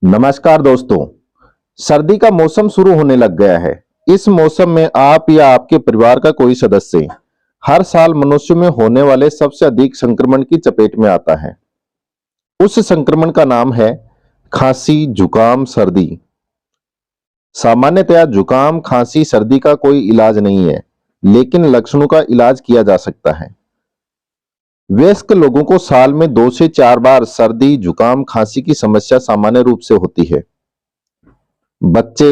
नमस्कार दोस्तों। सर्दी का मौसम शुरू होने लग गया है। इस मौसम में आप या आपके परिवार का कोई सदस्य हर साल मनुष्य में होने वाले सबसे अधिक संक्रमण की चपेट में आता है। उस संक्रमण का नाम है खांसी, जुकाम, सर्दी। सामान्यतया जुकाम, खांसी, सर्दी का कोई इलाज नहीं है, लेकिन लक्षणों का इलाज किया जा सकता है। वयस्क लोगों को साल में 2 से 4 बार सर्दी, जुकाम, खांसी की समस्या सामान्य रूप से होती है। बच्चे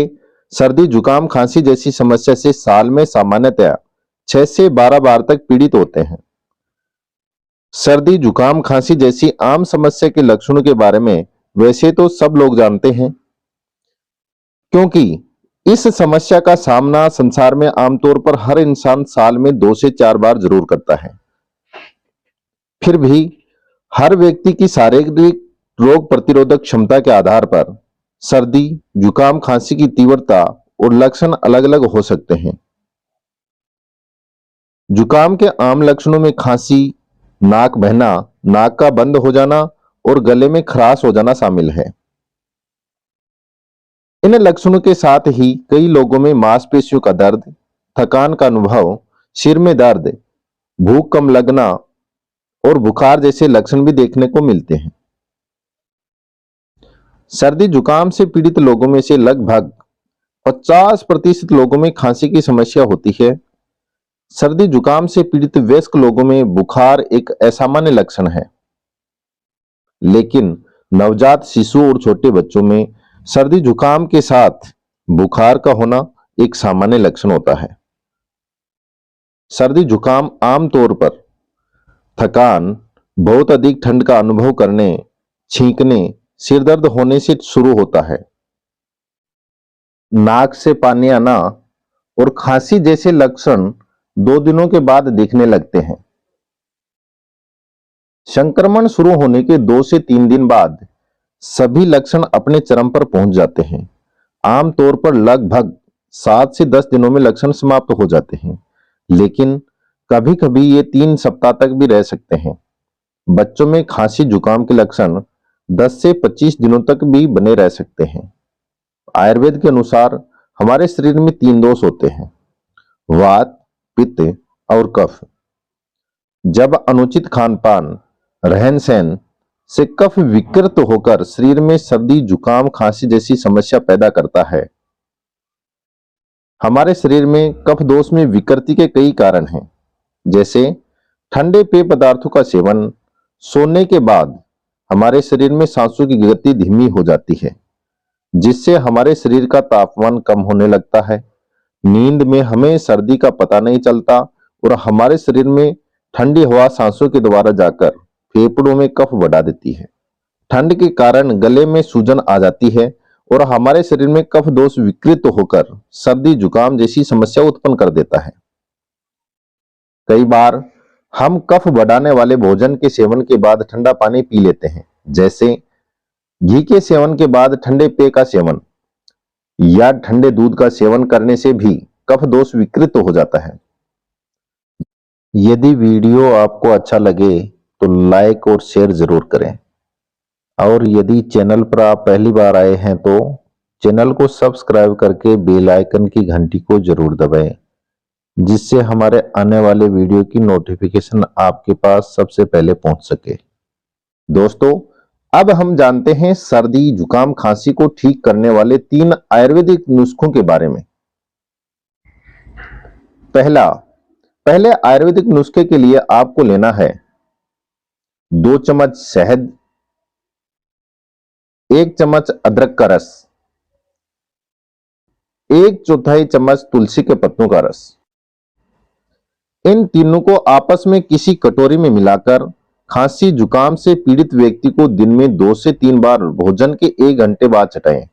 सर्दी, जुकाम, खांसी जैसी समस्या से साल में सामान्यतया 6 से 12 बार तक पीड़ित होते हैं। सर्दी, जुकाम, खांसी जैसी आम समस्या के लक्षणों के बारे में वैसे तो सब लोग जानते हैं, क्योंकि इस समस्या का सामना संसार में आमतौर पर हर इंसान साल में 2 से 4 बार जरूर करता है। फिर भी हर व्यक्ति की शारीरिक रोग प्रतिरोधक क्षमता के आधार पर सर्दी, जुकाम, खांसी की तीव्रता और लक्षण अलग-अलग हो सकते हैं। जुकाम के आम लक्षणों में खांसी, नाक बहना, नाक का बंद हो जाना और गले में खराश हो जाना शामिल है। इन लक्षणों के साथ ही कई लोगों में मांसपेशियों का दर्द, थकान का अनुभव, सिर में दर्द, भूख कम लगना और बुखार जैसे लक्षण भी देखने को मिलते हैं। सर्दी जुकाम से पीड़ित लोगों में से लगभग 50% लोगों में खांसी की समस्या होती है। सर्दी जुकाम से पीड़ित वयस्क लोगों में बुखार एक असामान्य लक्षण है, लेकिन नवजात शिशु और छोटे बच्चों में सर्दी जुकाम के साथ बुखार का होना एक सामान्य लक्षण होता है। सर्दी जुकाम आमतौर पर थकान, बहुत अधिक ठंड का अनुभव करने, छींकने, सिर दर्द होने से शुरू होता है। नाक से पानी आना और खांसी जैसे लक्षण 2 दिनों के बाद दिखने लगते हैं। संक्रमण शुरू होने के 2 से 3 दिन बाद सभी लक्षण अपने चरम पर पहुंच जाते हैं। आमतौर पर लगभग 7 से 10 दिनों में लक्षण समाप्त हो जाते हैं, लेकिन कभी-कभी ये 3 सप्ताह तक भी रह सकते हैं। बच्चों में खांसी जुकाम के लक्षण 10 से 25 दिनों तक भी बने रह सकते हैं। आयुर्वेद के अनुसार हमारे शरीर में 3 दोष होते हैं: वात, पित्त और कफ। जब अनुचित खान-पान, रहन-सहन से कफ विकृत होकर शरीर में सर्दी, जुकाम, खांसी जैसी समस्या पैदा करता है। हमारे शरीर में कफ दोष में विकृति के कई कारण हैं, जैसे ठंडे पेय पदार्थों का सेवन। सोने के बाद हमारे शरीर में सांसों की गति धीमी हो जाती है, जिससे हमारे शरीर का तापमान कम होने लगता है। नींद में हमें सर्दी का पता नहीं चलता और हमारे शरीर में ठंडी हवा सांसों के द्वारा जाकर फेफड़ों में कफ बढ़ा देती है। ठंड के कारण गले में सूजन आ जाती है और हमारे शरीर में कफ दोष विकृत होकर सर्दी जुकाम जैसी समस्या उत्पन्न कर देता है। कई बार हम कफ बढ़ाने वाले भोजन के सेवन के बाद ठंडा पानी पी लेते हैं, जैसे घी के सेवन के बाद ठंडे पेय का सेवन या ठंडे दूध का सेवन करने से भी कफ दोष विकृत हो जाता है। यदि वीडियो आपको अच्छा लगे तो लाइक और शेयर जरूर करें, और यदि चैनल पर आप पहली बार आए हैं तो चैनल को सब्सक्राइब करके बेल आइकन की घंटी को जरूर दबाएं, जिससे हमारे आने वाले वीडियो की नोटिफिकेशन आपके पास सबसे पहले पहुंच सके। दोस्तों, अब हम जानते हैं सर्दी, जुकाम, खांसी को ठीक करने वाले 3 आयुर्वेदिक नुस्खों के बारे में। पहले आयुर्वेदिक नुस्खे के लिए आपको लेना है 2 चम्मच शहद, 1 चम्मच अदरक का रस, 1/4 चम्मच तुलसी के पत्तों का रस। इन तीनों को आपस में किसी कटोरी में मिलाकर खांसी जुकाम से पीड़ित व्यक्ति को दिन में 2 से 3 बार भोजन के 1 घंटे बाद चटाएं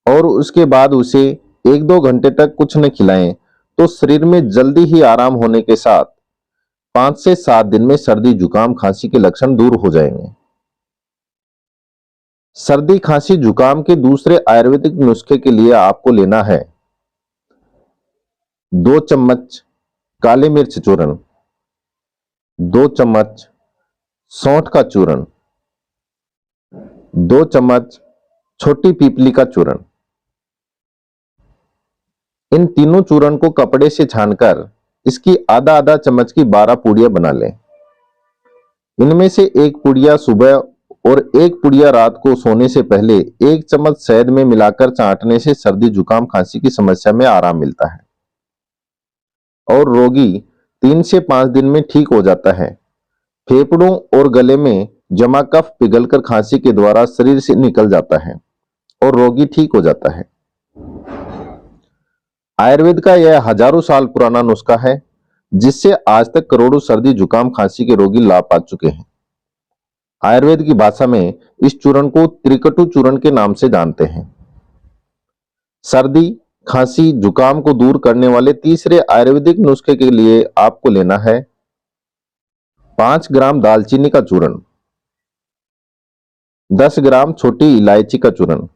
और उसके बाद उसे 1-2 घंटे तक कुछ न खिलाएं, तो शरीर में जल्दी ही आराम होने के साथ 5 से 7 दिन में सर्दी, जुकाम, खांसी के लक्षण दूर हो जाएंगे। सर्दी, खांसी, जुकाम के दूसरे आयुर्वेदिक नुस्खे के लिए आपको लेना है 2 चम्मच काली मिर्च चूर्ण, 2 चम्मच सौंठ का चूर्ण, 2 चम्मच छोटी पीपली का चूर्ण। इन तीनों चूर्ण को कपड़े से छानकर इसकी आधा आधा चम्मच की 12 पुड़िया बना लें। इनमें से एक पुड़िया सुबह और एक पुड़िया रात को सोने से पहले 1 चम्मच शहद में मिलाकर चाटने से सर्दी जुकाम खांसी की समस्या में आराम मिलता है और रोगी 3 से 5 दिन में ठीक हो जाता है। फेफड़ों और गले में जमा कफ पिघलकर खांसी के द्वारा शरीर से निकल जाता है और रोगी ठीक हो जाता है। आयुर्वेद का यह हजारों साल पुराना नुस्खा है जिससे आज तक करोड़ों सर्दी जुकाम खांसी के रोगी लाभ पा चुके हैं। आयुर्वेद की भाषा में इस चूर्ण को त्रिकटु चूर्ण के नाम से जानते हैं। सर्दी खांसी जुकाम को दूर करने वाले तीसरे आयुर्वेदिक नुस्खे के लिए आपको लेना है 5 ग्राम दालचीनी का चूर्ण, 10 ग्राम छोटी इलायची का चूर्ण,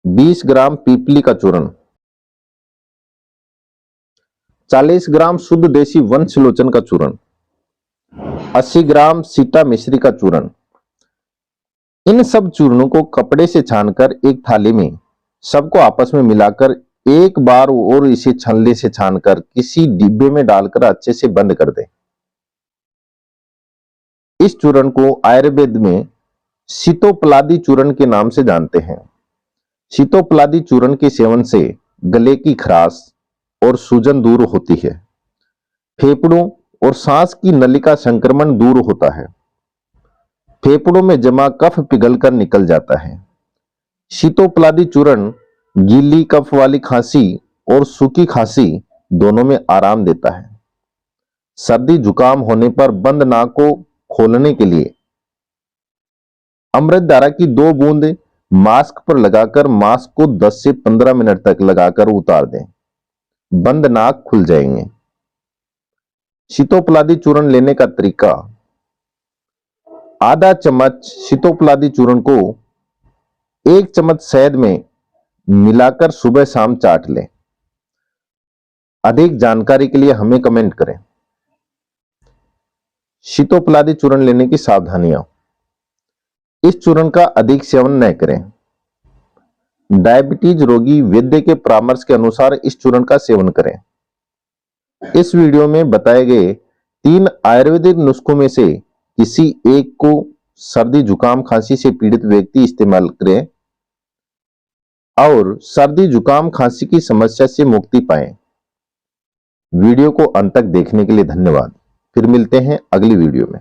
20 ग्राम पीपली का चूर्ण, 40 ग्राम शुद्ध देसी वंशलोचन का चूर्ण, 80 ग्राम सीता मिश्री का चूर्ण। इन सब चूर्णों को कपड़े से छानकर एक थाली में सबको आपस में मिलाकर एक बार और इसे छलनी से छानकर किसी डिब्बे में डालकर अच्छे से बंद कर दें। इस चूर्ण को आयुर्वेद में शीतोपलादी चूर्ण के नाम से जानते हैं। शीतोपलादी चूर्ण के सेवन से गले की खराश और सूजन दूर होती है। फेफड़ों और सांस की नली का संक्रमण दूर होता है। फेफड़ों में जमा कफ पिघलकर निकल जाता है। शीतोपलादी चूर्ण गीली कफ वाली खांसी और सूखी खांसी दोनों में आराम देता है। सर्दी जुकाम होने पर बंद नाक को खोलने के लिए अमृत धारा की 2 बूंद मास्क पर लगाकर मास्क को 10 से 15 मिनट तक लगाकर उतार दें। बंद नाक खुल जाएंगे। शीतोपलादी चूर्ण लेने का तरीका: आधा चम्मच शीतोपलादी चूर्ण को 1 चम्मच शहद में मिलाकर सुबह शाम चाट लें। अधिक जानकारी के लिए हमें कमेंट करें। शीतोपलादी चूर्ण लेने की सावधानियां: इस चूर्ण का अधिक सेवन न करें। डायबिटीज रोगी वैद्य के परामर्श के अनुसार इस चूर्ण का सेवन करें। इस वीडियो में बताए गए 3 आयुर्वेदिक नुस्खों में से किसी एक को सर्दी जुकाम खांसी से पीड़ित व्यक्ति इस्तेमाल करें और सर्दी जुकाम खांसी की समस्या से मुक्ति पाएं। वीडियो को अंत तक देखने के लिए धन्यवाद। फिर मिलते हैं अगली वीडियो में।